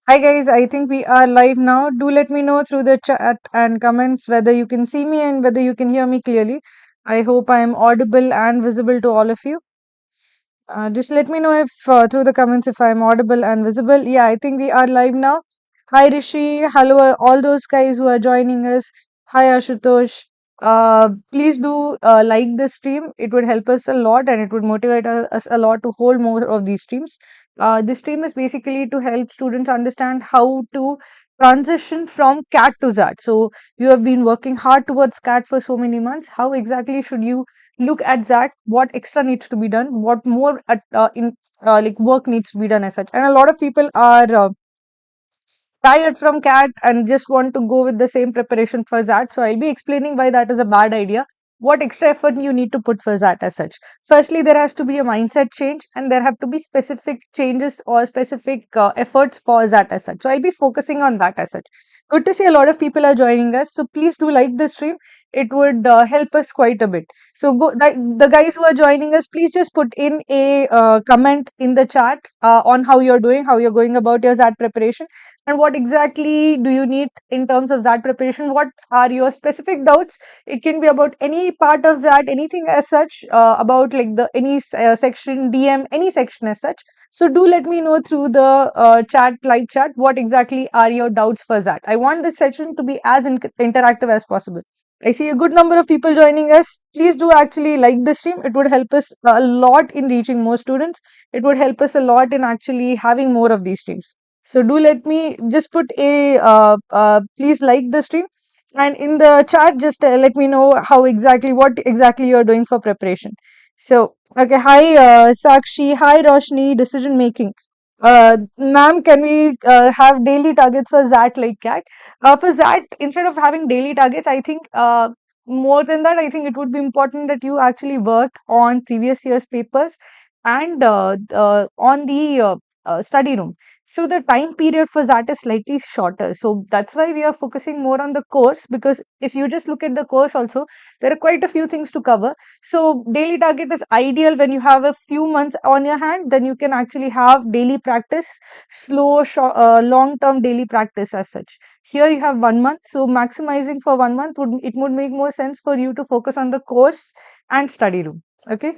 Hi guys, I think we are live now. Do let me know through the chat and comments whether you can see me and whether you can hear me clearly. I hope I am audible and visible to all of you. Just let me know if through the comments if I am audible and visible. Yeah, I think we are live now. Hi Rishi, hello all those guys who are joining us. Hi Ashutosh. Please do like the stream. It would help us a lot and it would motivate us a lot to hold more of these streams. This stream is basically to help students understand how to transition from CAT to ZAT. So you have been working hard towards CAT for so many months. How exactly should you look at that? What extra needs to be done? What more in like work needs to be done as such? And a lot of people are tired from CAT and just want to go with the same preparation for that. So I'll be explaining why that is a bad idea. What extra effort you need to put for that as such. Firstly, there has to be a mindset change and there have to be specific changes or specific efforts for that as such. So I'll be focusing on that as such. Good to see a lot of people are joining us. So please do like the stream. It would help us quite a bit. So the guys who are joining us, please just put in a comment in the chat on how you're doing, how you're going about your ZAT preparation and what exactly do you need in terms of that preparation. What are your specific doubts? It can be about any part of that, anything as such, about like the any section, DM, any section as such. So do let me know through the chat, live chat, what exactly are your doubts for that. I want this session to be as interactive as possible. I see a good number of people joining us. Please do actually like the stream. It would help us a lot in reaching more students. It would help us a lot in actually having more of these streams. So do let me just put a please like the stream, and in the chat just let me know how exactly what exactly you're doing for preparation. So okay, hi Sakshi, hi Roshni, decision making. Ma'am, can we have daily targets for that like cat? For that, instead of having daily targets, I think more than that, I think it would be important that you actually work on previous year's papers and on the study room. So the time period for that is slightly shorter. So that's why we are focusing more on the course, because if you just look at the course also, there are quite a few things to cover. So daily target is ideal when you have a few months on your hand, then you can actually have daily practice, slow, short, long-term daily practice as such. Here you have 1 month, so maximizing for 1 month would make more sense for you to focus on the course and study room. Okay.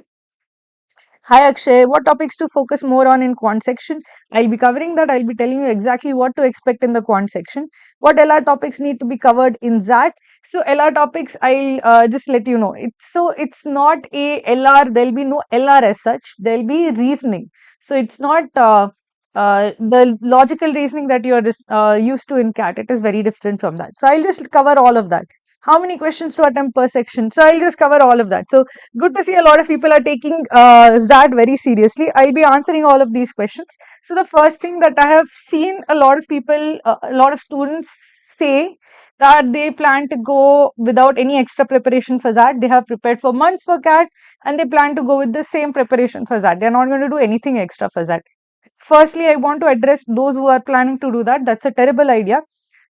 Hi Akshay, what topics to focus more on in quant section? I'll be covering that. I'll be telling you exactly what to expect in the quant section. What LR topics need to be covered in that. So LR topics, I'll just let you know. It's not a LR. There'll be no LR as such. There'll be reasoning. So it's not the logical reasoning that you are used to in CAT. It is very different from that. So I'll just cover all of that. How many questions to attempt per section? So I'll just cover all of that. So good to see a lot of people are taking that very seriously. I'll be answering all of these questions. So the first thing that I have seen a lot of people, a lot of students say that they plan to go without any extra preparation for that. They have prepared for months for CAT and they plan to go with the same preparation for that. They're not going to do anything extra for that. Firstly, I want to address those who are planning to do that. That's a terrible idea.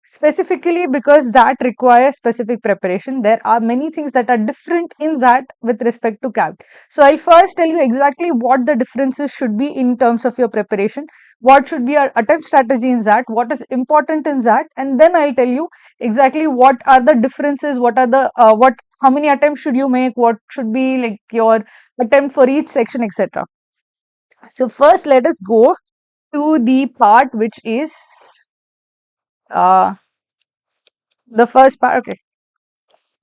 Specifically because that requires specific preparation. There are many things that are different in that with respect to CAT. So I'll first tell you exactly what the differences should be in terms of your preparation, what should be our attempt strategy in that, what is important in that, and then I'll tell you exactly what are the differences, what are the how many attempts should you make, what should be like your attempt for each section, etc. So first let us go to the part which is uh, the first part, okay,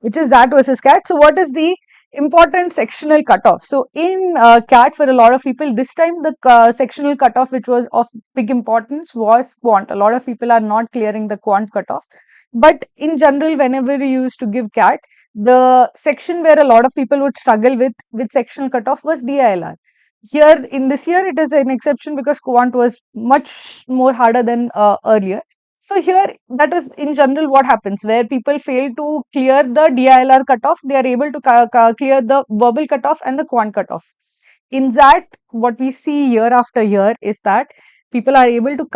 which is that versus CAT. So what is the important sectional cutoff? So in CAT, for a lot of people, this time the sectional cutoff which was of big importance was quant. A lot of people are not clearing the quant cutoff. But in general, whenever you used to give CAT, the section where a lot of people would struggle with sectional cutoff was DILR. Here in this year, it is an exception because quant was much more harder than earlier. So here, that was in general what happens where people fail to clear the DILR cutoff, they are able to clear the verbal cutoff and the quant cutoff. In that, what we see year after year is that People are able to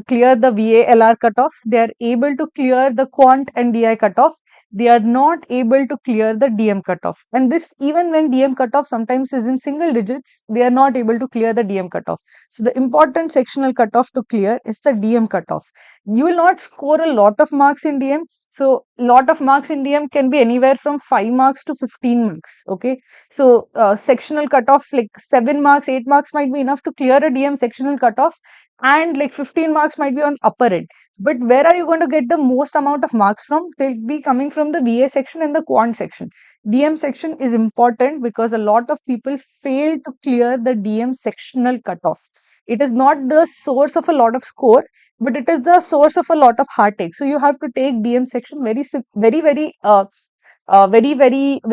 clear the VALR cutoff. They are able to clear the quant and DI cutoff. They are not able to clear the DM cutoff. And this, even when DM cutoff sometimes is in single digits, they are not able to clear the DM cutoff. So the important sectional cutoff to clear is the DM cutoff. You will not score a lot of marks in DM. So lot of marks in DM can be anywhere from 5 marks to 15 marks. Okay. So sectional cutoff like 7 marks, 8 marks might be enough to clear a DM sectional cutoff, and like 15 marks might be on upper end. But where are you going to get the most amount of marks from? They'll be coming from the VA section and the quant section. DM section is important because a lot of people fail to clear the DM sectional cutoff. It is not the source of a lot of score, but it is the source of a lot of heartache. So you have to take DM section very, with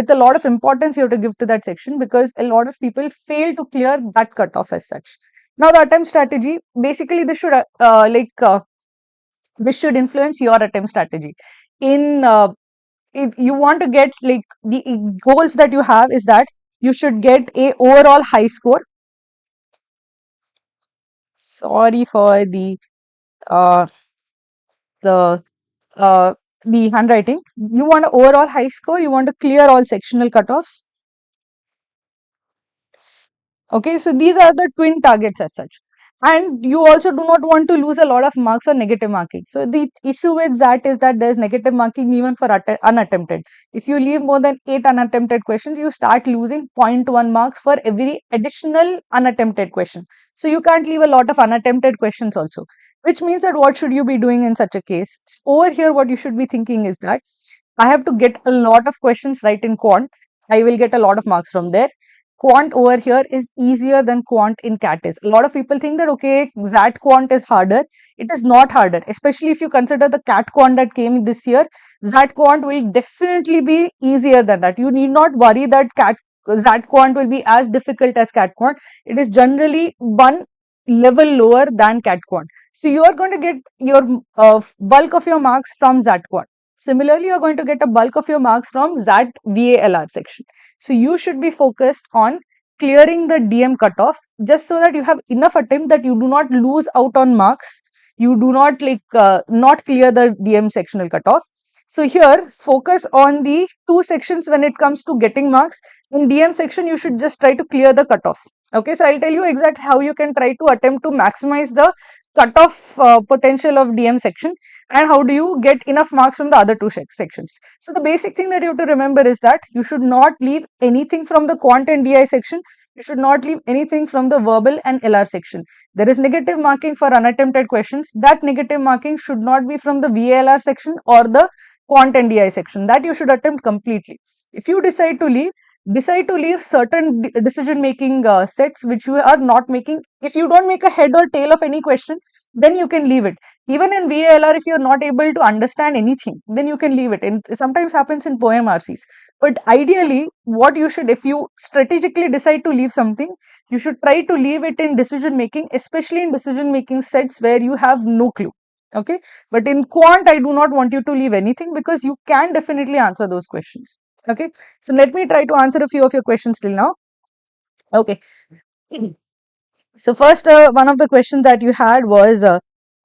a lot of importance you have to give to that section, because a lot of people fail to clear that cutoff as such. Now the attempt strategy, basically this should influence your attempt strategy. In if you want to get like the goals that you have is that you should get a overall high score. Sorry for uh, the the handwriting. You want an overall high score. You want to clear all sectional cutoffs. Okay, so these are the twin targets as such. And you also do not want to lose a lot of marks on negative marking. So the issue with that is that there's negative marking even for unattempted. If you leave more than 8 unattempted questions, you start losing zero point 0.1 marks for every additional unattempted question. So you can't leave a lot of unattempted questions also, which means that what should you be doing in such a case? Over here, what you should be thinking is that I have to get a lot of questions right in quant. I will get a lot of marks from there. Quant over here is easier than quant in CAT is. A lot of people think that okay, XAT quant is harder. It is not harder, especially if you consider the CAT quant that came this year. XAT quant will definitely be easier than that. You need not worry that XAT quant will be as difficult as CAT quant. It is generally one level lower than CAT quant. So you are going to get your bulk of your marks from XAT quant. Similarly, you are going to get a bulk of your marks from XAT VALR section. So you should be focused on clearing the DM cutoff, just so that you have enough attempt that you do not lose out on marks. You do not not clear the DM sectional cutoff. So here, focus on the two sections when it comes to getting marks. In DM section, you should just try to clear the cutoff. Okay, so I'll tell you exactly how you can try to attempt to maximize the cutoff potential of DM section, and how do you get enough marks from the other two sections. So the basic thing that you have to remember is that you should not leave anything from the quant and DI section. You should not leave anything from the verbal and LR section. There is negative marking for unattempted questions. That negative marking should not be from the VALR section or the quant and DI section. That you should attempt completely. If you decide to leave certain decision making sets which you are not making. If you don't make a head or tail of any question, then you can leave it. Even in VALR, if you are not able to understand anything, then you can leave it. And it sometimes happens in poem RCs. But ideally, what you should, if you strategically decide to leave something, you should try to leave it in decision making, especially in decision making sets where you have no clue. Okay, but in quant, I do not want you to leave anything, because you can definitely answer those questions. Okay, so let me try to answer a few of your questions till now. Okay, so first, one of the questions that you had was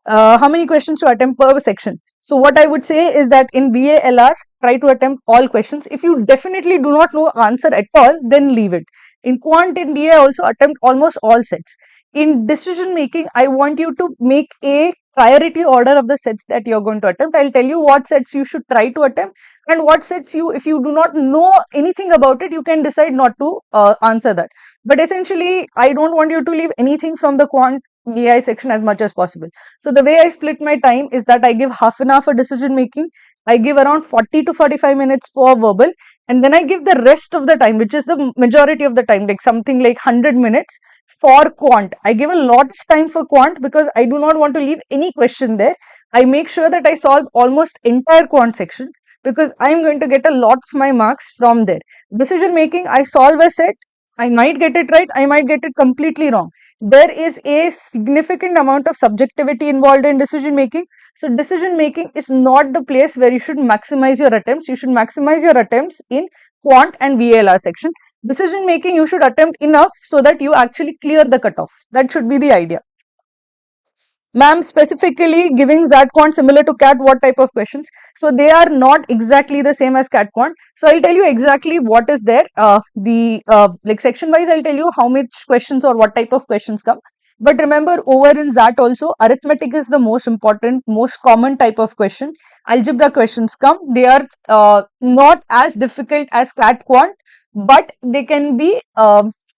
how many questions to attempt per section. So what I would say is that in VALR, try to attempt all questions. If you definitely do not know answer at all, then leave it. In quant and DA, also attempt almost all sets. In decision making, I want you to make a priority order of the sets that you're going to attempt. I'll tell you what sets you should try to attempt, and what sets you, if you do not know anything about it, you can decide not to answer that. But essentially, I don't want you to leave anything from the quant DI section as much as possible. So the way I split my time is that I give half an hour for decision making, I give around 40 to 45 minutes for verbal, and then I give the rest of the time, which is the majority of the time, like something like 100 minutes for quant. I give a lot of time for quant because I do not want to leave any question there. I make sure that I solve almost entire quant section, because I am going to get a lot of my marks from there. Decision making, I solve a set, I might get it right, I might get it completely wrong. There is a significant amount of subjectivity involved in decision making. So decision making is not the place where you should maximize your attempts. You should maximize your attempts in quant and VLR section. Decision making, you should attempt enough so that you actually clear the cutoff. That should be the idea. Ma'am, specifically giving ZAT quant similar to CAT, what type of questions? So they are not exactly the same as CAT quant. So I'll tell you exactly what is there. Like section wise, I'll tell you how much questions or what type of questions come. But remember, over in ZAT also, arithmetic is the most important, most common type of question. Algebra questions come. They are not as difficult as CAT quant, but they can be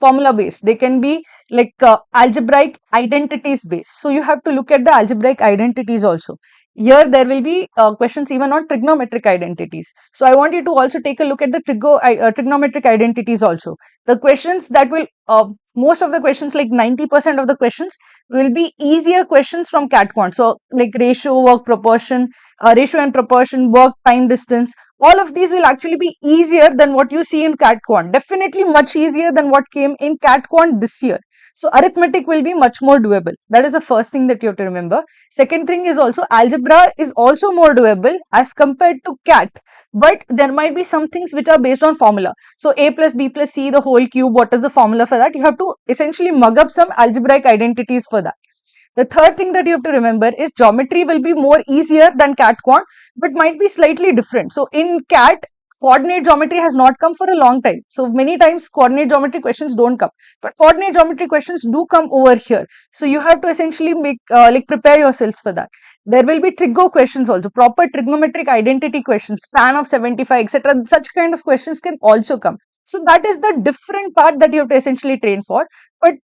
formula based. They can be like algebraic identities based. So you have to look at the algebraic identities also. Here there will be questions even on trigonometric identities. So I want you to also take a look at the trigonometric identities also. The questions that will most of the questions, like 90% of the questions, will be easier questions from cat quant. So like ratio, work proportion, ratio and proportion, work, time, distance, all of these will actually be easier than what you see in cat quant. Definitely much easier than what came in cat quant this year. So arithmetic will be much more doable. That is the first thing that you have to remember. Second thing is also algebra is also more doable as compared to cat, but there might be some things which are based on formula. So a plus b plus c the whole cube, what is the formula for that? You have to essentially mug up some algebraic identities for that. The third thing that you have to remember is geometry will be more easier than cat quant, but might be slightly different. So in cat, coordinate geometry has not come for a long time. So many times coordinate geometry questions don't come, but coordinate geometry questions do come over here. So you have to essentially make like prepare yourselves for that. There will be trigo questions also, proper trigonometric identity questions, span of 75, etc. Such kind of questions can also come. So that is the different part that you have to essentially train for. But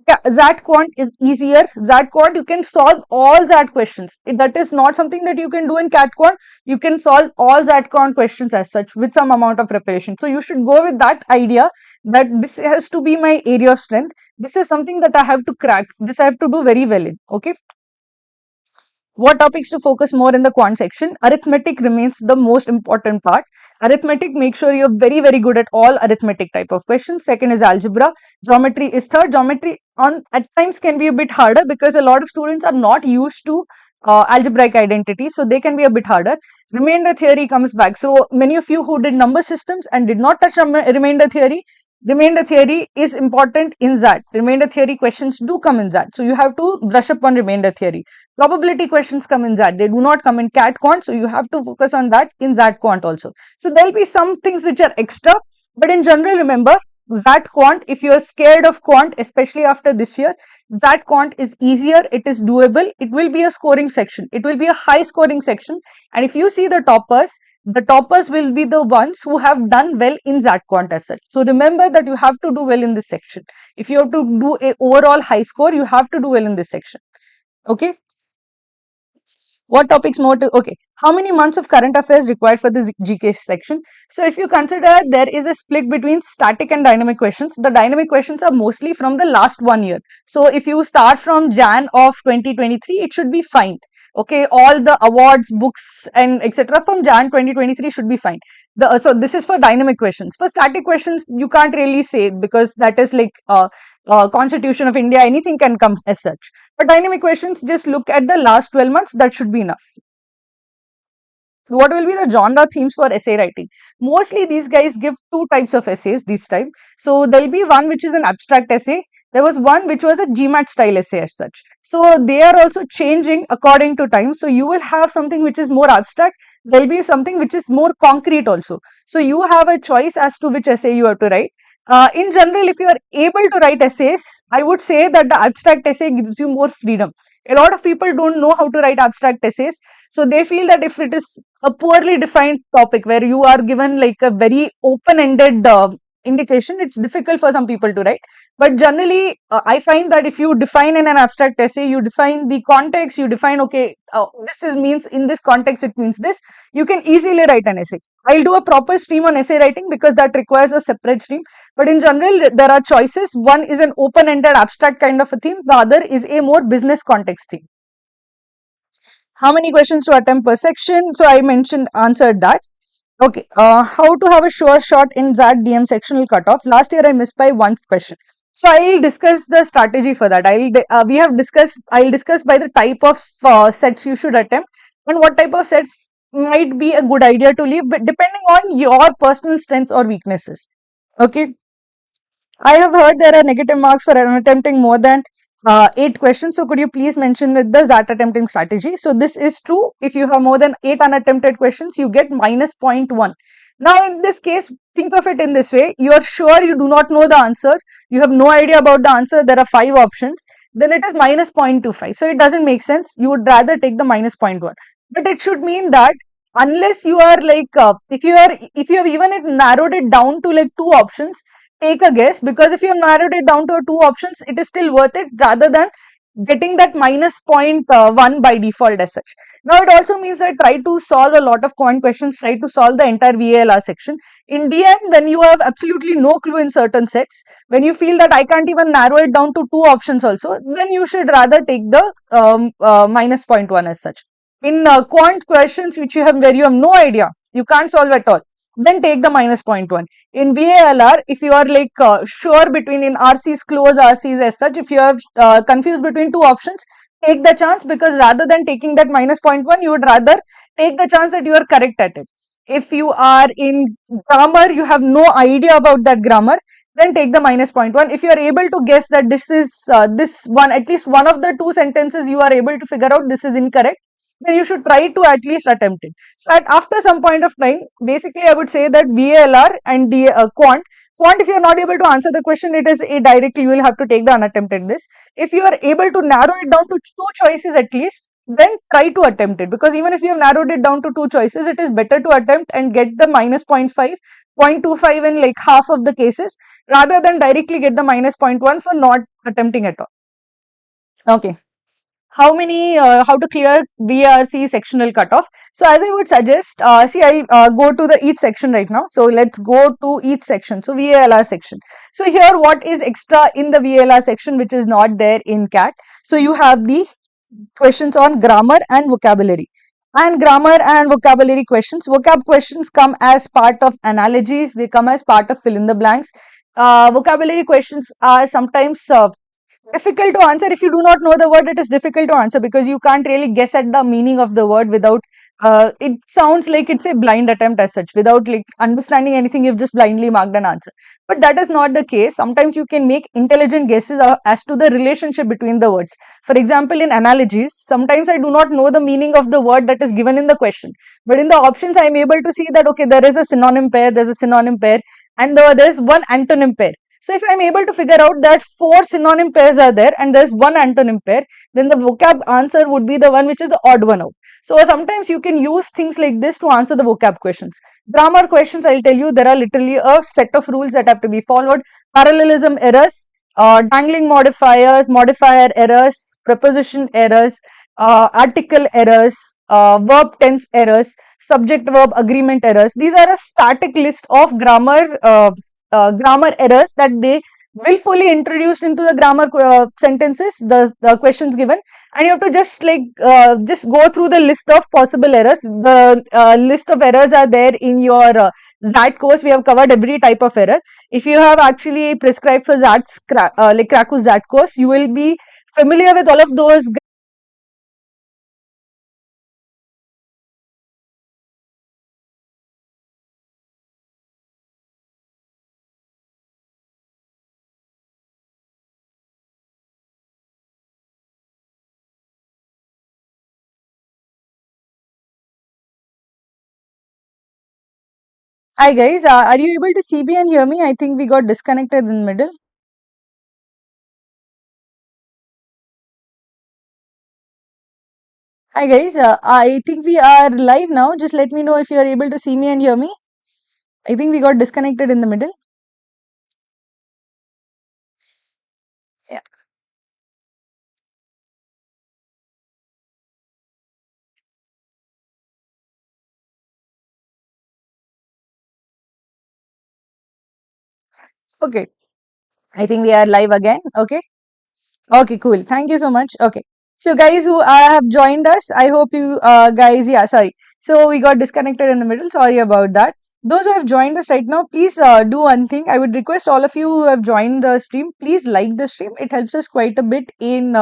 yeah, XAT quant is easier. XAT quant, you can solve all XAT questions. That is not something that you can do in cat quant. You can solve all XAT quant questions as such with some amount of preparation. So you should go with that idea that this has to be my area of strength. This is something that I have to crack. This I have to do very well in. Okay. What topics to focus more in the quant section? Arithmetic remains the most important part. Arithmetic, make sure you're very, very good at all arithmetic type of questions. Second is algebra. Geometry is third. Geometry on at times can be a bit harder because a lot of students are not used to algebraic identity, so they can be a bit harder. Remainder theory comes back. So many of you who did number systems and did not touch remainder theory, remainder theory is important in that. Remainder theory questions do come in that. So you have to brush up on remainder theory. Probability questions come in that. They do not come in cat quant. So you have to focus on that in that quant also. So there'll be some things which are extra, but in general, remember that quant, if you're scared of quant, especially after this year, that quant is easier, it is doable, it will be a scoring section, it will be a high scoring section. And if you see the toppers will be the ones who have done well in that quant as such. So remember that you have to do well in this section. If you have to do a overall high score, you have to do well in this section. Okay. What topics more to, okay, how many months of current affairs required for the GK section? So if you consider there is a split between static and dynamic questions, the dynamic questions are mostly from the last 1 year. So if you start from Jan of 2023, it should be fine. Okay, all the awards, books and etc. from Jan 2023 should be fine. So this is for dynamic questions. For static questions, you can't really say because that is like Constitution of India, anything can come as such. But dynamic questions, just look at the last 12 months, that should be enough. What will be the genre themes for essay writing? Mostly these guys give two types of essays this time. So there'll be one which is an abstract essay. There was one which was a GMAT style essay as such. So they are also changing according to time. So you will have something which is more abstract. There'll be something which is more concrete also. So you have a choice as to which essay you have to write. In general, if you are able to write essays, I would say that the abstract essay gives you more freedom. A lot of people don't know how to write abstract essays. So they feel that if it is a poorly defined topic where you are given like a very open-ended indication, it's difficult for some people to write. But generally, I find that if you define in an abstract essay, you define the context, you define, okay, this is means in this context, it means this, you can easily write an essay. I'll do a proper stream on essay writing because that requires a separate stream. But in general, there are choices. One is an open-ended abstract kind of a theme. The other is a more business context theme. How many questions to attempt per section? So I answered that. Okay, how to have a sure shot in that DM sectional cutoff? Last year I missed by one question. So I'll discuss the strategy for that. I'll discuss by the type of sets you should attempt and what type of sets might be a good idea to leave, but depending on your personal strengths or weaknesses. Okay. I have heard there are negative marks for attempting more than 8 questions. So could you please mention with the XAT attempting strategy? So this is true. If you have more than 8 unattempted questions, you get minus zero point 0.1. Now in this case, think of it in this way. You are sure you do not know the answer. You have no idea about the answer. There are 5 options. Then it is minus 0.25. So it doesn't make sense. You would rather take the minus zero point 0.1. But it should mean that unless you are like, if you have even narrowed it down to like 2 options, take a guess, because if you have narrowed it down to 2 options, it is still worth it rather than getting that minus zero point 0.1 by default as such. Now it also means that try to solve a lot of quant questions, try to solve the entire VALR section. In DM, when you have absolutely no clue in certain sets, when you feel that I can't even narrow it down to 2 options also, then you should rather take the minus zero point 0.1 as such. In quant questions which you have where you have no idea, you can't solve at all, then take the minus zero point 0.1. In VALR, if you are like sure between in RC's close, RC's as such, if you are confused between 2 options, take the chance, because rather than taking that minus zero point 0.1, you would rather take the chance that you are correct at it. If you are in grammar, you have no idea about that grammar, then take the minus zero point 0.1. If you are able to guess that this is this one, at least one of the 2 sentences you are able to figure out this is incorrect, then you should try to at least attempt it. So after some point of time, basically I would say that VALR and quant, if you are not able to answer the question, it is a directly you will have to take the unattempted list. If you are able to narrow it down to 2 choices at least, then try to attempt it, because even if you have narrowed it down to 2 choices, it is better to attempt and get the minus zero point 0.5, 0.25 in like half of the cases, rather than directly get the minus zero point 0.1 for not attempting at all. Okay. How to clear VRC sectional cutoff? So as I would suggest, see, I'll go to the each section right now. So let's go to each section. So VALR section. So here, what is extra in the VALR section which is not there in CAT? So you have the questions on grammar and vocabulary. And grammar and vocabulary questions. Vocab questions come as part of analogies. They come as part of fill in the blanks. Vocabulary questions are sometimes difficult to answer. If you do not know the word, it is difficult to answer, because you can't really guess at the meaning of the word without it sounds like it's a blind attempt as such. Without like understanding anything, you've just blindly marked an answer, but that is not the case. Sometimes you can make intelligent guesses as to the relationship between the words. For example, in analogies, sometimes I do not know the meaning of the word that is given in the question, but in the options I am able to see that okay, there is a synonym pair, there's a synonym pair, and there's one antonym pair. So if I'm able to figure out that 4 synonym pairs are there and there's one antonym pair, then the vocab answer would be the one which is the odd one out. So sometimes you can use things like this to answer the vocab questions. Grammar questions, I'll tell you, there are literally a set of rules that have to be followed. Parallelism errors, dangling modifiers, modifier errors, preposition errors, article errors, verb tense errors, subject verb agreement errors. These are a static list of grammar errors that they willfully introduced into the grammar sentences, the questions given, and you have to just like just go through the list of possible errors. The list of errors are there in your XAT course. We have covered every type of error. If you have actually prescribed for XAT's like Kraku's XAT course, you will be familiar with all of those. Hi guys, are you able to see me and hear me? I think we got disconnected in the middle. Hi guys, I think we are live now. Just let me know if you are able to see me and hear me. I think we got disconnected in the middle. Yeah. Okay. I think we are live again. Okay. Okay, cool. Thank you so much. Okay. So guys who have joined us, I hope you guys, yeah, sorry. So we got disconnected in the middle. Sorry about that. Those who have joined us right now, please do one thing. I would request all of you who have joined the stream, please like the stream. It helps us quite a bit in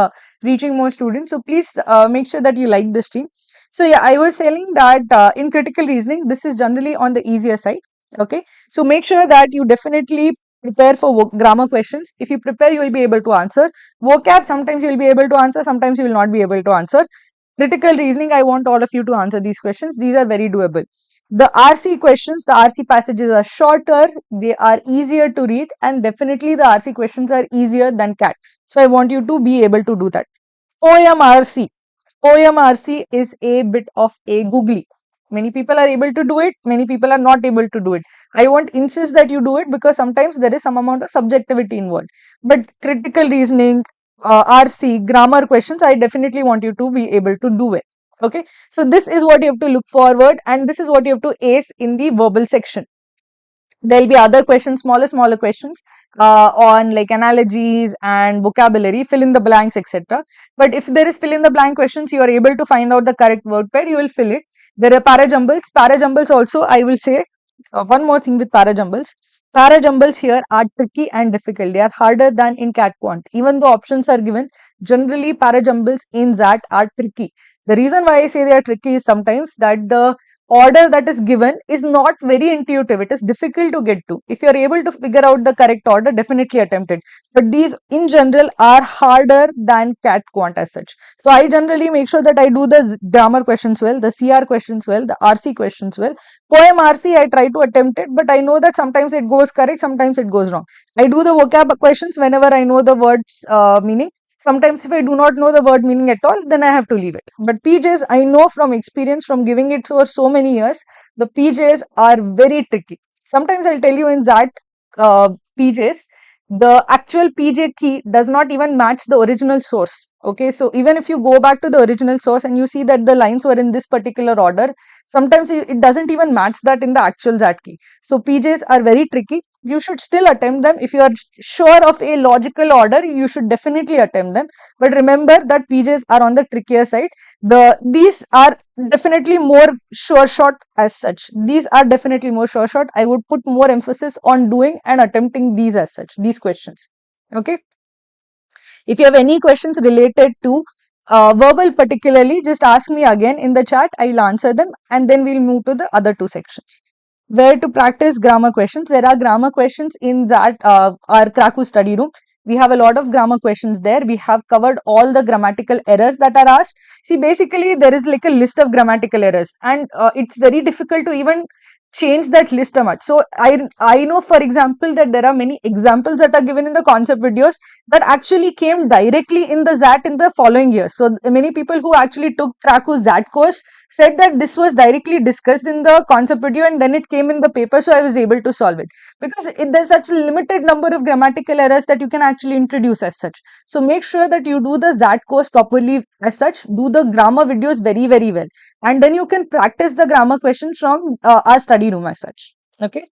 reaching more students. So please make sure that you like the stream. So yeah, I was saying that in critical reasoning, this is generally on the easier side. Okay. So make sure that you definitely prepare for grammar questions. If you prepare, you will be able to answer. Vocab, sometimes you will be able to answer, sometimes you will not be able to answer. Critical reasoning, I want all of you to answer these questions. These are very doable. The RC questions, the RC passages are shorter, they are easier to read, and definitely the RC questions are easier than CAT. So I want you to be able to do that. OMRC. OMRC is a bit of a googly. Many people are able to do it, many people are not able to do it. I won't insist that you do it because sometimes there is some amount of subjectivity involved. But critical reasoning, RC, grammar questions, I definitely want you to be able to do it. Okay, so this is what you have to look forward, and this is what you have to ace in the verbal section. There'll be other questions, smaller questions on like analogies and vocabulary, fill in the blanks, etc. But if there is fill in the blank questions, you are able to find out the correct word pair, you will fill it. There are parajumbles. Parajumbles also, I will say one more thing with parajumbles. Parajumbles here are tricky and difficult. They are harder than in cat quant. Even though options are given, generally parajumbles in that are tricky. The reason why I say they are tricky is sometimes that the order that is given is not very intuitive. It is difficult to get to. If you are able to figure out the correct order, definitely attempt it. But these in general are harder than cat quant as such. So I generally make sure that I do the grammar questions well, the CR questions well, the RC questions well. Poem RC I try to attempt it, but I know that sometimes it goes correct, sometimes it goes wrong. I do the vocab questions whenever I know the words meaning. Sometimes if I do not know the word meaning at all, then I have to leave it. But PJs, I know from experience, from giving it for so many years, the PJs are very tricky. Sometimes I'll tell you in that PJs, the actual PJ key does not even match the original source. Okay, so even if you go back to the original source and you see that the lines were in this particular order, sometimes it doesn't even match that in the actual ZAT key. So PJs are very tricky. You should still attempt them. If you are sure of a logical order, you should definitely attempt them. But remember that PJs are on the trickier side. These are definitely more sure shot as such. These are definitely more sure shot. I would put more emphasis on doing and attempting these as such, these questions. Okay. If you have any questions related to verbal particularly, just ask me again in the chat. I will answer them and then we'll move to the other two sections. Where to practice grammar questions? There are grammar questions in that our Kraku study room. We have a lot of grammar questions there. We have covered all the grammatical errors that are asked. See, basically, there is like a list of grammatical errors, and it's very difficult to even change that list a much. So I know, for example, that there are many examples that are given in the concept videos that actually came directly in the ZAT in the following year. So many people who actually took Kraku's ZAT course said that this was directly discussed in the concept video and then it came in the paper, so I was able to solve it. Because there's such a limited number of grammatical errors that you can actually introduce as such. So make sure that you do the ZAT course properly as such, do the grammar videos very, very well. And then you can practice the grammar questions from our study room as such. Okay.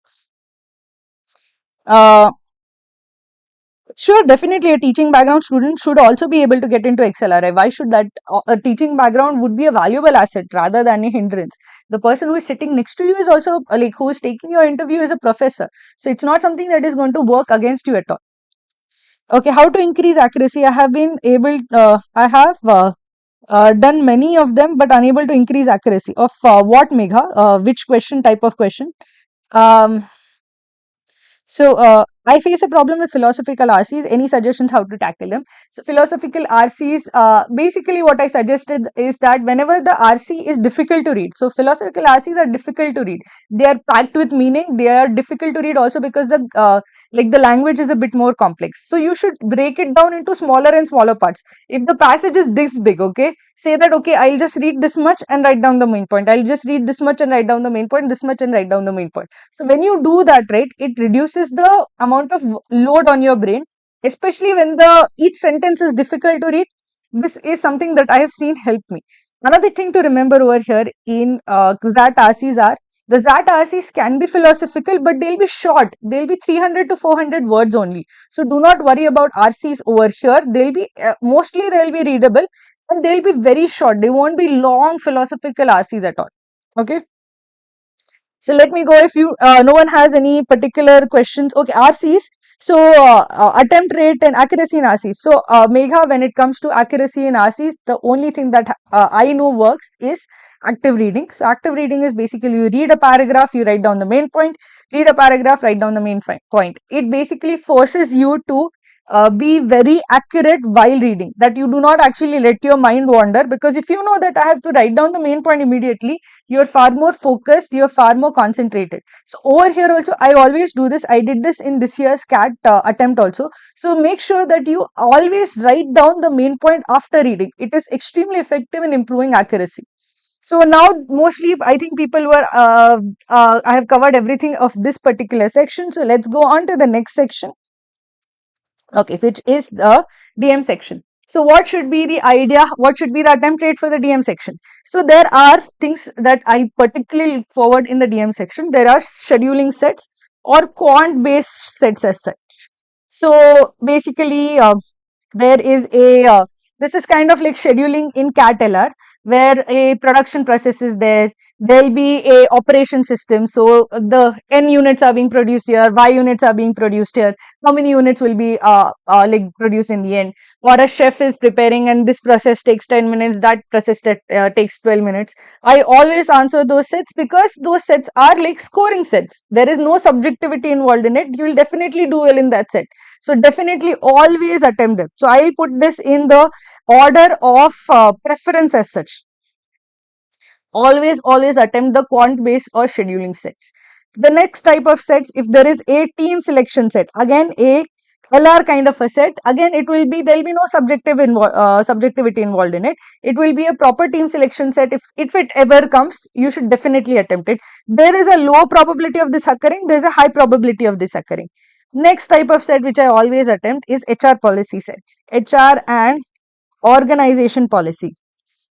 Sure, definitely a teaching background student should also be able to get into XLRI. Why should that? A teaching background would be a valuable asset rather than a hindrance. The person who is sitting next to you is also like who is taking your interview is a professor. So it's not something that is going to work against you at all. Okay, how to increase accuracy? I have been able, I have done many of them, but unable to increase accuracy of what, Megha? Which question, type of question? Um, I face a problem with philosophical RCs. Any suggestions how to tackle them? So philosophical RCs, basically what I suggested is that whenever the RC is difficult to read, so philosophical RCs are difficult to read. They are packed with meaning. They are difficult to read also because the language is a bit more complex. So you should break it down into smaller and smaller parts. If the passage is this big, okay, say that okay, I'll just read this much and write down the main point. I'll just read this much and write down the main point. This much and write down the main point. So when you do that, right, it reduces the amount of load on your brain, especially when the each sentence is difficult to read. This is something that I have seen help me. Another thing to remember over here in XAT RCs are the XAT RCs can be philosophical, but they'll be short. They'll be 300 to 400 words only. So do not worry about RCs over here. They'll be mostly they'll be readable and they'll be very short. They won't be long philosophical RCs at all. Okay. So let me go if you no one has any particular questions. Okay, RCs. So, attempt rate and accuracy in RCs. So, Megha, when it comes to accuracy in RCs, the only thing that I know works is active reading. So, active reading is basically you read a paragraph, you write down the main point, read a paragraph, write down the main point. It basically forces you to be very accurate while reading, that you do not actually let your mind wander, because if you know that I have to write down the main point immediately, you're far more focused, you're far more concentrated. So over here also, I always do this. I did this in this year's CAT attempt also. So make sure that you always write down the main point after reading. It is extremely effective in improving accuracy. So now mostly I think people were, I have covered everything of this particular section. So let's go on to the next section. Okay, which is the DM section. So what should be the idea? What should be the attempt rate for the DM section? So there are things that I particularly look forward in the DM section. There are scheduling sets or quant based sets as such. So basically, there is a this is kind of like scheduling in CAT-LR, where a production process is there. There'll be a operation system. So the N units are being produced here, Y units are being produced here. How many units will be like produced in the end? Or a chef is preparing, and this process takes 10 minutes. That process takes 12 minutes. I always answer those sets because those sets are like scoring sets. There is no subjectivity involved in it. You will definitely do well in that set. So definitely always attempt them. So I'll put this in the order of preference as such. Always attempt the quant based or scheduling sets. The next type of sets, if there is a team selection set, again a LR kind of a set, again it will be, there will be no subjectivity involved in it. It will be a proper team selection set. If it ever comes, you should definitely attempt it. There is a low probability of this occurring, there is a high probability of this occurring. Next type of set which I always attempt is HR policy set. HR and organization policy.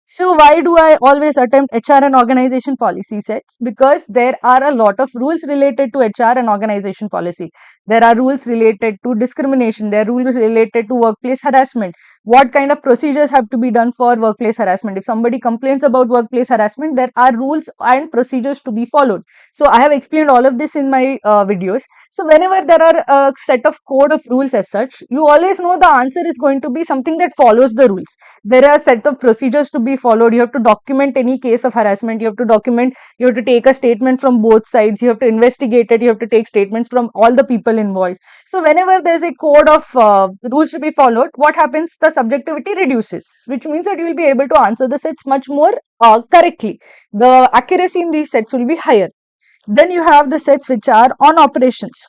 So why do I always attempt HR and organization policy sets? Because there are a lot of rules related to HR and organization policy. There are rules related to discrimination. There are rules related to workplace harassment. What kind of procedures have to be done for workplace harassment? If somebody complains about workplace harassment, there are rules and procedures to be followed. So I have explained all of this in my videos. So whenever there are a set of code of rules as such, you always know the answer is going to be something that follows the rules. There are a set of procedures to be followed. You have to document any case of harassment. You have to document, you have to take a statement from both sides. You have to investigate it. You have to take statements from all the people involved. So whenever there's a code of rules to be followed, what happens? The subjectivity reduces, which means that you will be able to answer the sets much more correctly. The accuracy in these sets will be higher. Then you have the sets which are on operations.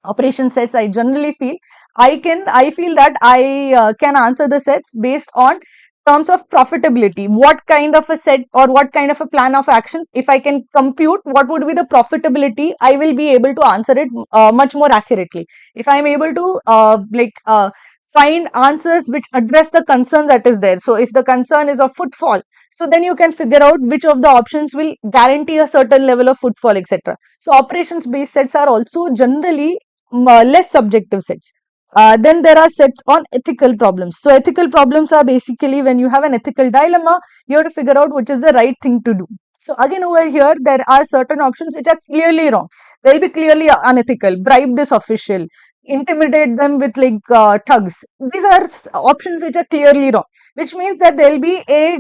Operation sets, I generally feel I feel that I can answer the sets based on terms of profitability. What kind of a set or what kind of a plan of action, if I can compute what would be the profitability, I will be able to answer it much more accurately. If I am able to find answers which address the concerns that is there. So if the concern is of footfall, so then you can figure out which of the options will guarantee a certain level of footfall, etc. So operations based sets are also generally less subjective sets. Then there are sets on ethical problems. So ethical problems are basically when you have an ethical dilemma, you have to figure out which is the right thing to do. So again over here, there are certain options which are clearly wrong. They'll be clearly unethical. Bribe this official, intimidate them with like thugs. These are options which are clearly wrong, which means that there'll be a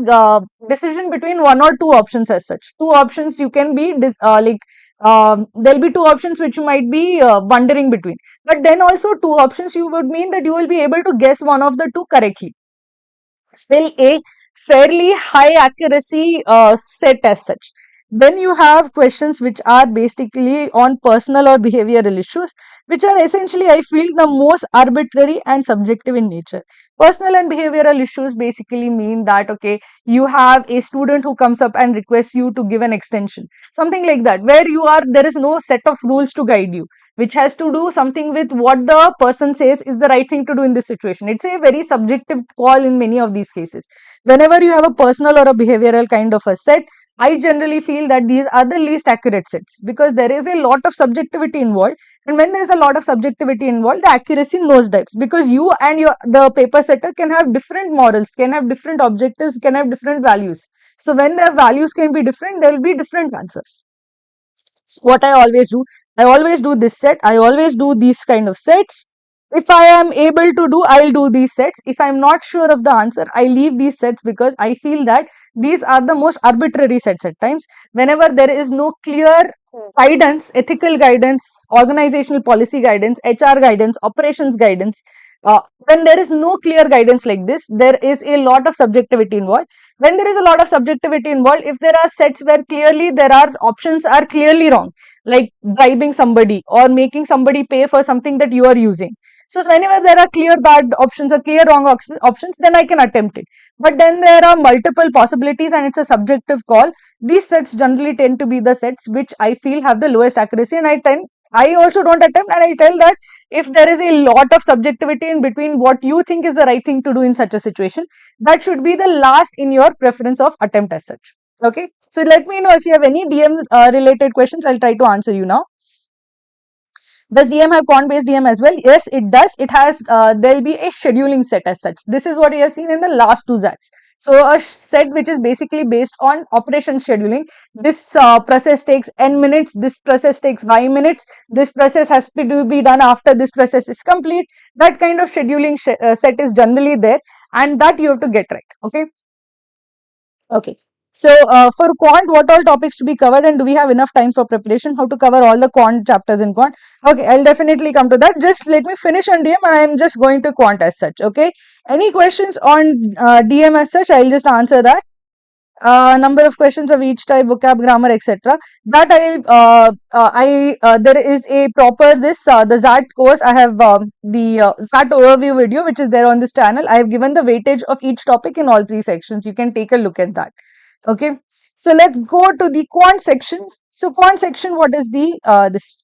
decision between one or two options as such. Two options you can be there'll be two options which you might be wondering between, but then also two options you would mean that you will be able to guess one of the two correctly. Still a fairly high accuracy set as such. Then you have questions which are basically on personal or behavioral issues, which are essentially, I feel, the most arbitrary and subjective in nature. Personal and behavioral issues basically mean that, okay, you have a student who comes up and requests you to give an extension, something like that, where you are, there is no set of rules to guide you, which has to do something with what the person says is the right thing to do in this situation. It's a very subjective call in many of these cases. Whenever you have a personal or a behavioral kind of a set, I generally feel that these are the least accurate sets because there is a lot of subjectivity involved. And when there is a lot of subjectivity involved, the accuracy nosedives because you and the paper setter can have different morals, can have different objectives, can have different values. So when their values can be different, there will be different answers. So what I always do, I always do this set. I always do these kind of sets. If I am able to do, I'll do these sets. If I'm not sure of the answer, I leave these sets because I feel that these are the most arbitrary sets at times. Whenever there is no clear guidance, ethical guidance, organizational policy guidance, HR guidance, operations guidance, when there is no clear guidance like this, there is a lot of subjectivity involved. When there is a lot of subjectivity involved, if there are sets where clearly there are options are clearly wrong, like bribing somebody or making somebody pay for something that you are using. So whenever there are clear bad options or clear wrong options, then I can attempt it. But then there are multiple possibilities and it's a subjective call. These sets generally tend to be the sets which I feel have the lowest accuracy, and I also don't attempt, and I tell that if there is a lot of subjectivity in between what you think is the right thing to do in such a situation, that should be the last in your preference of attempt as such. Okay. So let me know if you have any DM related questions. I'll try to answer you now. Does DM have quant based DM as well? Yes, it does. It has, there'll be a scheduling set as such. This is what you have seen in the last two ZATs. So a set which is basically based on operations scheduling. This process takes n minutes. This process takes y minutes. This process has to be done after this process is complete. That kind of scheduling set is generally there, and that you have to get right. Okay. Okay. So for quant, what all topics to be covered, and do we have enough time for preparation? How to cover all the quant chapters in quant? Okay, I'll definitely come to that. Just let me finish on DM. I am just going to quant as such. Okay. Any questions on DM as such? I'll just answer that. Number of questions of each type, vocab, grammar, etc. That there is a proper the ZAT course. I have the ZAT overview video which is there on this channel. I have given the weightage of each topic in all three sections. You can take a look at that. Okay. So let's go to the quant section. So quant section, what is the this?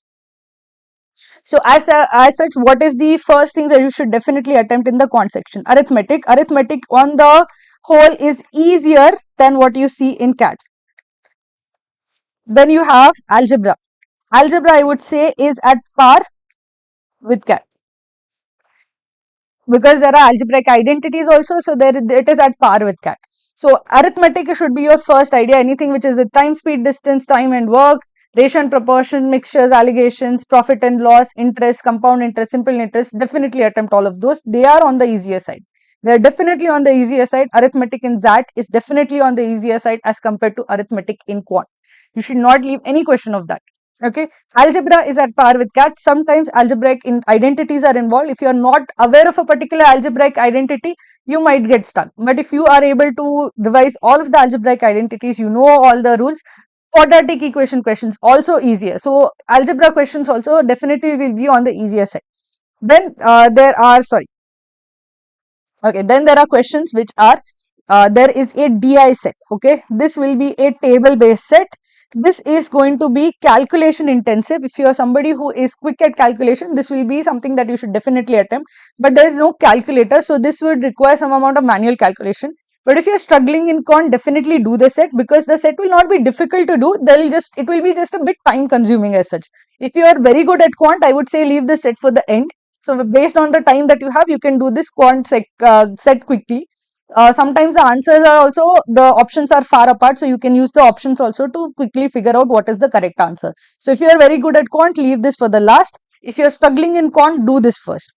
So as such, what is the first things that you should definitely attempt in the quant section? Arithmetic. Arithmetic on the whole is easier than what you see in CAT. Then you have algebra. Algebra, I would say, is at par with CAT because there are algebraic identities also. So there it is at par with CAT. So arithmetic should be your first idea. Anything which is with time, speed, distance, time and work, ratio and proportion, mixtures, allegations, profit and loss, interest, compound interest, simple interest, definitely attempt all of those. They are on the easier side. They are definitely on the easier side. Arithmetic in ZAT is definitely on the easier side as compared to arithmetic in quant. You should not leave any question of that. Okay. Algebra is at par with CAT. Sometimes algebraic identities are involved. If you are not aware of a particular algebraic identity, you might get stuck. But if you are able to revise all of the algebraic identities, you know all the rules, quadratic equation questions also easier. So algebra questions also definitely will be on the easier side. Then then there are questions which are, there is a DI set. Okay, this will be a table based set. This is going to be calculation intensive. If you are somebody who is quick at calculation, this will be something that you should definitely attempt. But there is no calculator, so this would require some amount of manual calculation. But if you are struggling in quant, definitely do the set because the set will not be difficult to do. It will be just a bit time consuming as such. If you are very good at quant, I would say leave the set for the end. So based on the time that you have, you can do this quant set quickly. Sometimes the answers are also, the options are far apart, so you can use the options also to quickly figure out what is the correct answer. So if you are very good at quant, leave this for the last. If you are struggling in quant, do this first.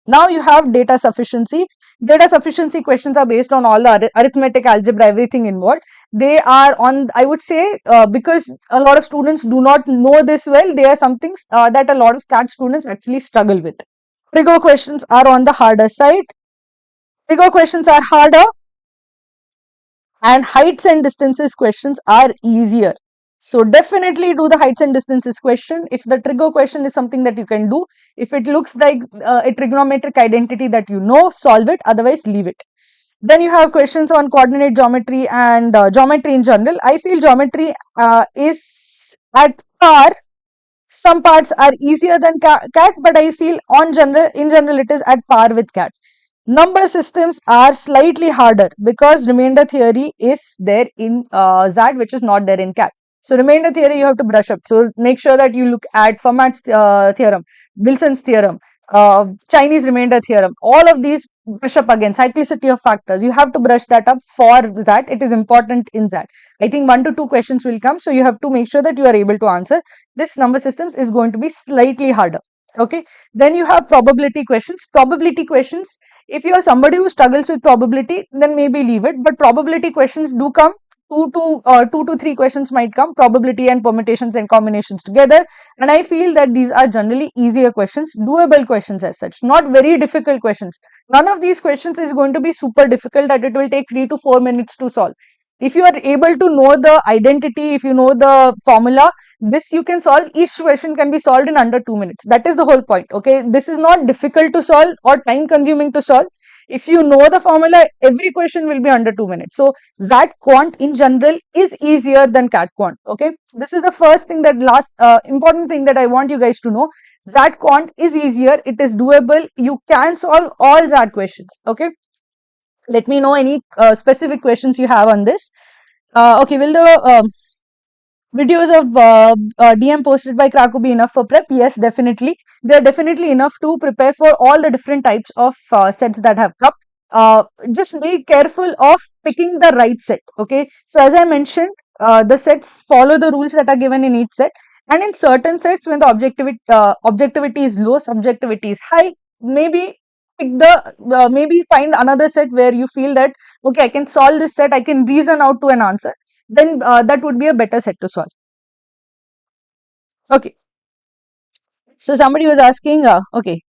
Now you have data sufficiency. Data sufficiency questions are based on all the arithmetic, algebra, everything involved. They are on, I would say, because a lot of students do not know this well, they are some things that a lot of CAT students actually struggle with. Trigo questions are on the harder side. Trigo questions are harder and heights and distances questions are easier. So definitely do the heights and distances question. If the trigo question is something that you can do, if it looks like a trigonometric identity that you know, solve it, otherwise leave it. Then you have questions on coordinate geometry and geometry in general. I feel geometry is at par. Some parts are easier than CAT, but I feel in general it is at par with CAT. Number systems are slightly harder because remainder theory is there in ZAT, which is not there in CAT. So remainder theory you have to brush up. So make sure that you look at Fermat's theorem, Wilson's theorem, Chinese remainder theorem. All of these brush up again. Cyclicity of factors. You have to brush that up for that. It is important in that. I think 1 to 2 questions will come. So you have to make sure that you are able to answer. This number systems is going to be slightly harder. Okay. Then you have probability questions. Probability questions. If you are somebody who struggles with probability, then maybe leave it. But probability questions do come. 2 to 3 questions might come. Probability and permutations and combinations together, and I feel that these are generally easier questions, doable questions as such, not very difficult questions. None of these questions is going to be super difficult that it will take 3 to 4 minutes to solve. If you are able to know the identity, if you know the formula, this you can solve. Each question can be solved in under 2 minutes. That is the whole point. Okay, this is not difficult to solve or time consuming to solve. If you know the formula, every question will be under 2 minutes. So that quant in general is easier than cat quant. Okay, this is the first thing, that last important thing that I want you guys to know. That quant is easier, it is doable, you can solve all that questions. Okay, let me know any specific questions you have on this. Okay, will the videos of DM posted by Krakow be enough for prep? Yes, definitely. They are definitely enough to prepare for all the different types of sets that have come. Uh, just be careful of picking the right set. Okay, so as I mentioned, the sets follow the rules that are given in each set, and in certain sets, when the objectivity is low, subjectivity is high, maybe pick the maybe find another set where you feel that okay, I can solve this set, I can reason out to an answer, then that would be a better set to solve. Okay, so somebody was asking, okay,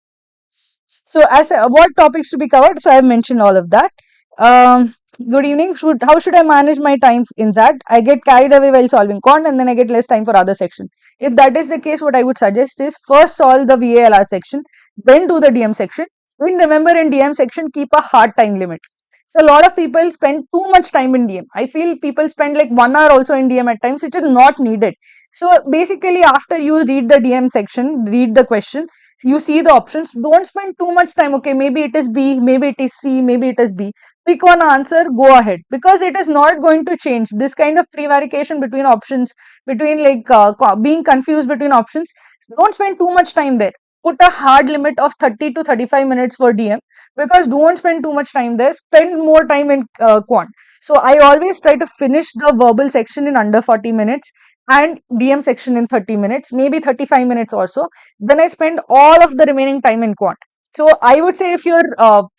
so as what topics to be covered, so I have mentioned all of that. um, Good evening. How should I manage my time in that? I get carried away while solving quant and then I get less time for other section. If that is the case, what I would suggest is first solve the VALR section, then do the DM section. And remember, in DM section, keep a hard time limit. So a lot of people spend too much time in DM. I feel people spend like 1 hour also in DM at times. It is not needed. So basically, after you read the DM section, read the question, you see the options, don't spend too much time. Okay, maybe it is B, maybe it is C, maybe it is B. Pick one answer, go ahead, because it is not going to change. This kind of prevarication between options, between like being confused between options, don't spend too much time there. Put a hard limit of 30 to 35 minutes for DM, because don't spend too much time there, spend more time in quant. So I always try to finish the verbal section in under 40 minutes and DM section in 30 minutes, maybe 35 minutes or so. Then I spend all of the remaining time in quant. So I would say, if you're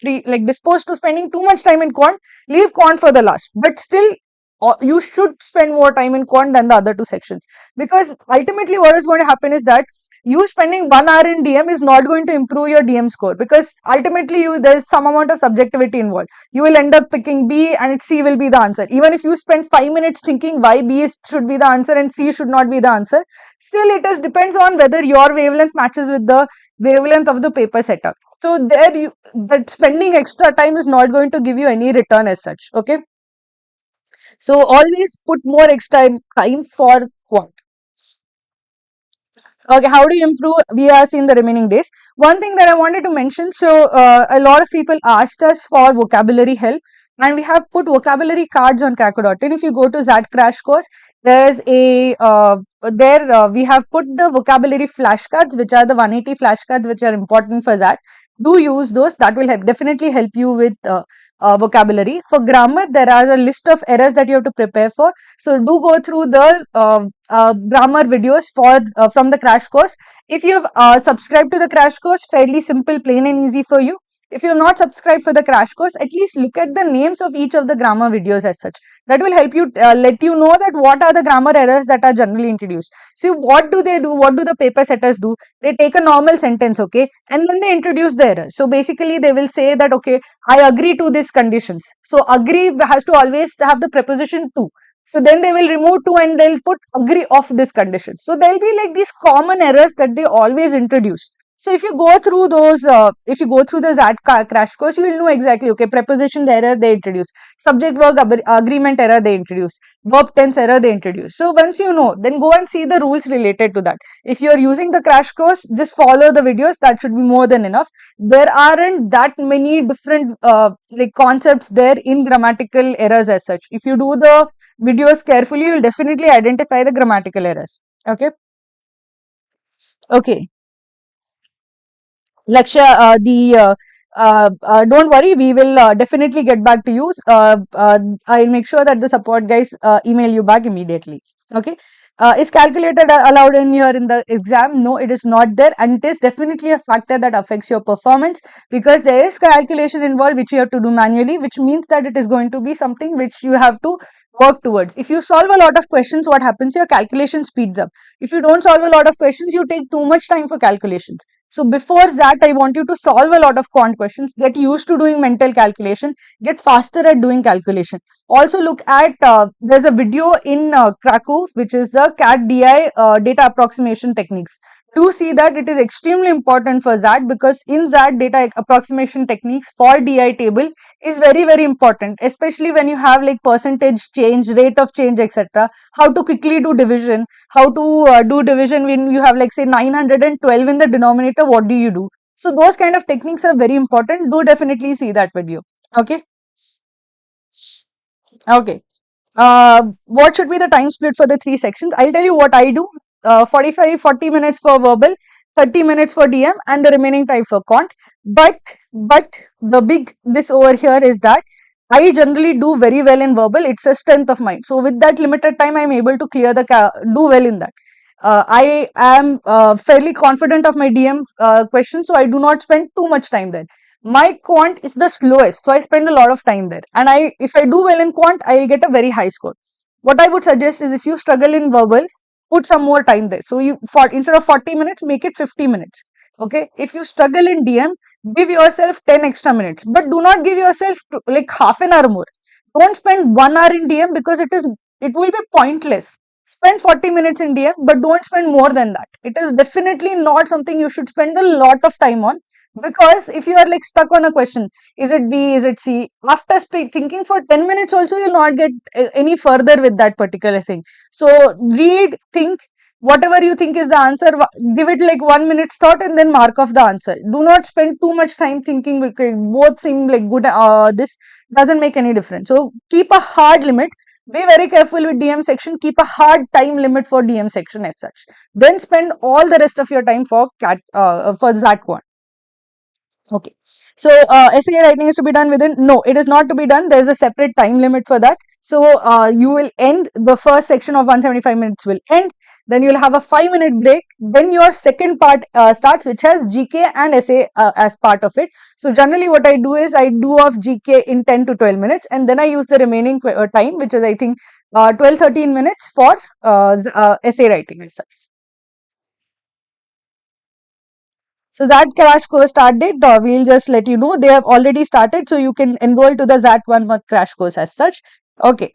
like disposed to spending too much time in quant, leave quant for the last. But still, you should spend more time in quant than the other two sections, because ultimately what is going to happen is that you spending 1 hour in DM is not going to improve your DM score, because ultimately there's some amount of subjectivity involved. You will end up picking B and C will be the answer. Even if you spend 5 minutes thinking why should be the answer and C should not be the answer, still it is depends on whether your wavelength matches with the wavelength of the paper setter. So there, that spending extra time is not going to give you any return as such. Okay, so always put more extra time for quant. Okay, how do you improve VRC in the remaining days? One thing that I wanted to mention, so a lot of people asked us for vocabulary help, and we have put vocabulary cards on Kako.in. If you go to that crash course, there's a we have put the vocabulary flashcards, which are the 180 flashcards, which are important for that. Do use those. That will definitely help you with vocabulary. For grammar, there are a list of errors that you have to prepare for. So do go through the grammar videos for from the crash course. If you have subscribed to the crash course, fairly simple, plain and easy for you. If you have not subscribed for the crash course, at least look at the names of each of the grammar videos as such. That will help you let you know that what are the grammar errors that are generally introduced. See, what do they do? What do the paper setters do? They take a normal sentence, okay, and then they introduce the error. So basically, they will say that, okay, I agree to these conditions. So agree has to always have the preposition to. So then they will remove to and they'll put agree of this condition. So there'll be like these common errors that they always introduce. So if you go through those, if you go through the ZAT crash course, you will know exactly, okay, preposition error they introduce, subject verb agreement error they introduce, verb tense error they introduce. So once you know, then go and see the rules related to that. If you're using the crash course, just follow the videos. That should be more than enough. There aren't that many different like concepts there in grammatical errors as such. If you do the videos carefully, you'll definitely identify the grammatical errors. Okay. Okay. Lakshya, don't worry, we will definitely get back to you. I'll make sure that the support guys email you back immediately. Okay. Is calculator allowed in here in the exam? No, it is not there, and it is definitely a factor that affects your performance, because there is calculation involved which you have to do manually, which means that it is going to be something which you have to work towards. If you solve a lot of questions, what happens? Your calculation speeds up. If you don't solve a lot of questions, you take too much time for calculations. So before that, I want you to solve a lot of quant questions, get used to doing mental calculation, get faster at doing calculation. Also look at, there's a video in Krakow, which is the CAT DI data approximation techniques. Do see that it is extremely important for that, because in that data approximation techniques for DI table is very, very important, especially when you have like percentage change, rate of change, etc. How to quickly do division, how to do division when you have like say 912 in the denominator, what do you do? So those kind of techniques are very important. Do definitely see that video. Okay. Okay. What should be the time split for the three sections? I'll tell you what I do. 40 minutes for verbal, 30 minutes for DM, and the remaining time for quant. But the big this over here is that I generally do very well in verbal. It's a strength of mine. So with that limited time, I'm able to clear the do well in that. I am fairly confident of my DM questions, so I do not spend too much time there. My quant is the slowest, so I spend a lot of time there. And if I do well in quant, I'll get a very high score. What I would suggest is, if you struggle in verbal, put some more time there. So you, for instead of 40 minutes, make it 50 minutes. Okay. If you struggle in DM, give yourself 10 extra minutes, but do not give yourself like half an hour more. Don't spend 1 hour in DM, because it will be pointless. Spend 40 minutes in DM, but don't spend more than that. It is definitely not something you should spend a lot of time on, because if you are like stuck on a question, is it B, is it C, after thinking for 10 minutes also, you'll not get any further with that particular thing. So read, think, whatever you think is the answer, give it like 1 minute's thought and then mark off the answer. Do not spend too much time thinking, because both seem like good. This doesn't make any difference. So keep a hard limit. Be very careful with DM section. Keep a hard time limit for DM section as such. Then spend all the rest of your time for ZAT one. Okay. So essay writing is to be done within. No, it is not to be done. There is a separate time limit for that. So you will end the first section of 175 minutes will end. Then you'll have a 5 minute break. Then your second part starts, which has GK and essay as part of it. So generally, what I do is I do off GK in 10 to 12 minutes, and then I use the remaining time, which is I think 12-13 minutes for essay writing as such. So that crash course start date, we'll just let you know. They have already started, so you can enroll to the ZAT 1 month crash course as such. Okay.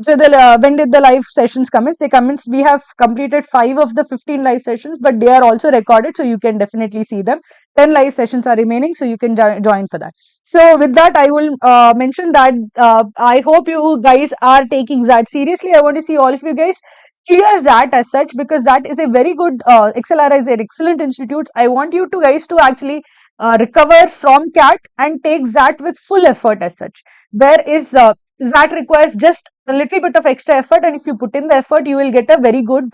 So when did the live sessions commence? They commenced. We have completed 5 of the 15 live sessions, but they are also recorded, so you can definitely see them. 10 live sessions are remaining, so you can join for that. So with that, I will mention that I hope you guys are taking that seriously. I want to see all of you guys clear that as such, because that is a very good XLR is an excellent institute. I want you to guys to actually recover from CAT and take that with full effort as such. There is that requires just a little bit of extra effort, and if you put in the effort, you will get a very good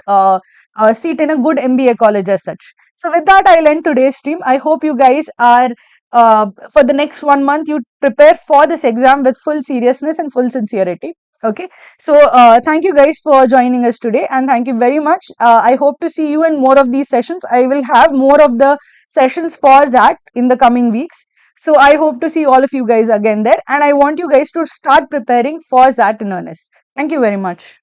seat in a good MBA college as such. So with that, I'll end today's stream. I hope you guys are for the next 1 month, you prepare for this exam with full seriousness and full sincerity. Okay. So thank you guys for joining us today, and thank you very much. I hope to see you in more of these sessions. I will have more of the sessions for that in the coming weeks. So I hope to see all of you guys again there, and I want you guys to start preparing for that in earnest. Thank you very much.